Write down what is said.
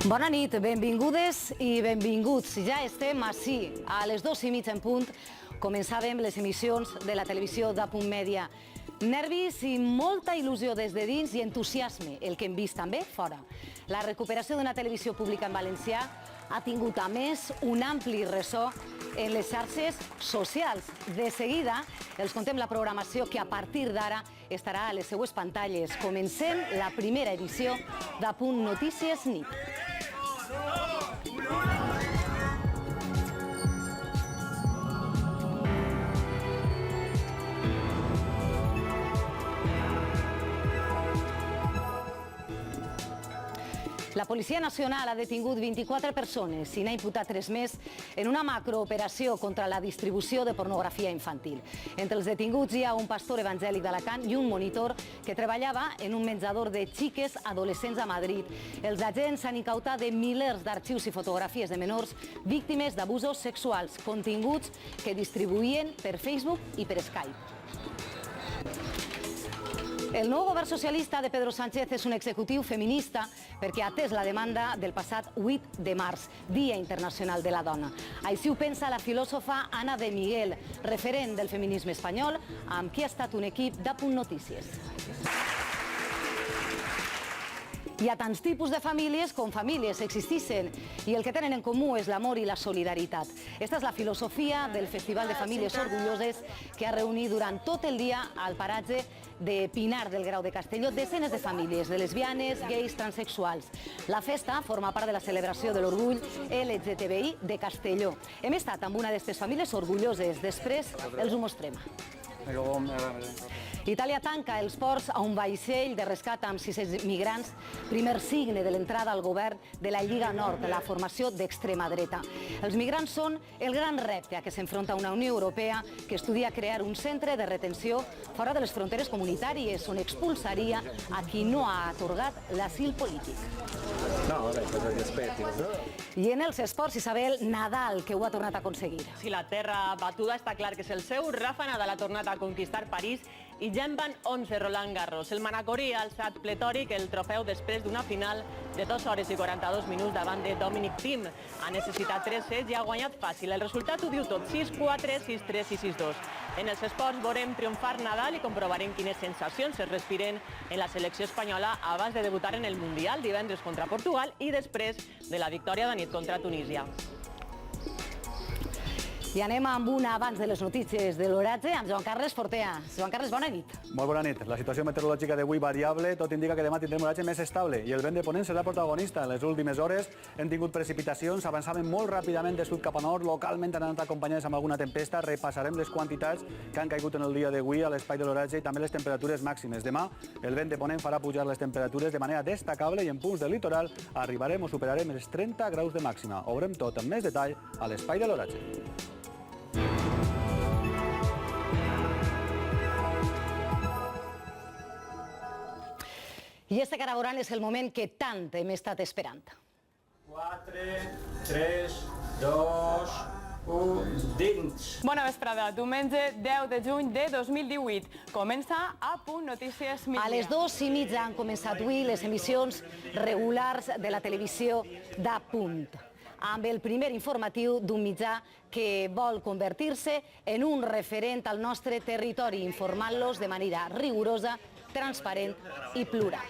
Bona nit, benvingudes i benvinguts. Ja estem ací, a les 2:30 en punt. Començàvem les emissions de la televisió d'Apunt Mèdia. Nervis i molta il·lusió des de dins i entusiasme, el que hem vist també fora. La recuperació d'una televisió pública en valencià ha tingut, a més, un ampli ressò en les xarxes socials. De seguida, els contem la programació que a partir d'ara estarà a les seues pantalles. Comencem la primera edició d'Apunt Notícies Nit. La Policia Nacional ha detingut 24 persones i n'ha imputat 3 més en una macrooperació contra la distribució de pornografia infantil. Entre els detinguts hi ha un pastor evangèlic d'Alacant i un monitor que treballava en un menjador de xiques adolescents a Madrid. Els agents han incautat de milers d'arxius i fotografies de menors víctimes d'abusos sexuals, continguts que distribuïen per Facebook i per Skype. El nou govern socialista de Pedro Sánchez és un executiu feminista perquè ha atès la demanda del passat 8 de març, Dia Internacional de la Dona. Així ho pensa la filòsofa Ana de Miguel, referent del feminisme espanyol, amb qui ha estat un equip d'Apunt Notícies. Hi ha tants tipus de famílies com famílies existissin i el que tenen en comú és l'amor i la solidaritat. Esta és la filosofia del Festival de Famílies Orgulloses que ha reunit durant tot el dia al paratge de Pinar del Grau de Castelló desenes de famílies, de lesbianes, gais, transexuals. La festa forma part de la celebració de l'orgull LGTBI de Castelló. Hem estat amb una d'aquestes famílies orgulloses. Després els ho mostrem. Itàlia tanca els ports a un vaixell de rescat amb 600 migrants, primer signe de l'entrada al govern de la Lliga Nord, la formació d'extrema dreta. Els migrants són el gran repte a què s'enfronta una Unió Europea que estudia crear un centre de retenció fora de les fronteres comunitàries on expulsaria a qui no ha atorgat l'asil polític. I en els esports, Isabel, Nadal, que ho ha tornat a aconseguir. Si la terra batuda està clar que és el seu, Rafa Nadal ha tornat a conquistar París i ja en van 11 Roland Garros. El manacorí ha alçat pletòric el trofeu després d'una final de 2 hores i 42 minuts davant de Dominic Thiem. Ha necessitat 3 sets i ha guanyat fàcil. El resultat ho diu tot, 6-4, 6-3 i 6-2. En els esports veurem triomfar Nadal i comprovarem quines sensacions es respiren en la selecció espanyola abans de debutar en el Mundial divendres contra Portugal i després de la victòria de nit contra Tunísia. I anem amb una abans de les notícies de l'oratge amb Joan Carles Fortea. Joan Carles, bona nit. Molt bona nit. La situació meteorològica d'avui variable, tot indica que demà tindrem un oratge més estable i el vent de ponent serà protagonista. En les últimes hores hem tingut precipitacions, avançaven molt ràpidament de sud cap a nord, localment han anat acompanyades amb alguna tempesta. Repassarem les quantitats que han caigut en el dia d'avui a l'espai de l'oratge i també les temperatures màximes. Demà el vent de ponent farà pujar les temperatures de manera destacable i en punts del litoral arribarem o superarem els 30 graus de màxima. Ho veurem tot amb més detall a l'espai de l'oratge. I este que ara veuran és el moment que tant hem estat esperant. 4, 3, 2, 1, dins. Bona vesprada. Diumenge 10 de juny de 2018. Comença Apunt Notícies Migdia. A les 2:30 han començat avui les emissions regulars de la televisió d'Apunt, amb el primer informatiu d'un mitjà que vol convertir-se en un referent al nostre territori, informant-los de manera rigorosa, transparent i plural.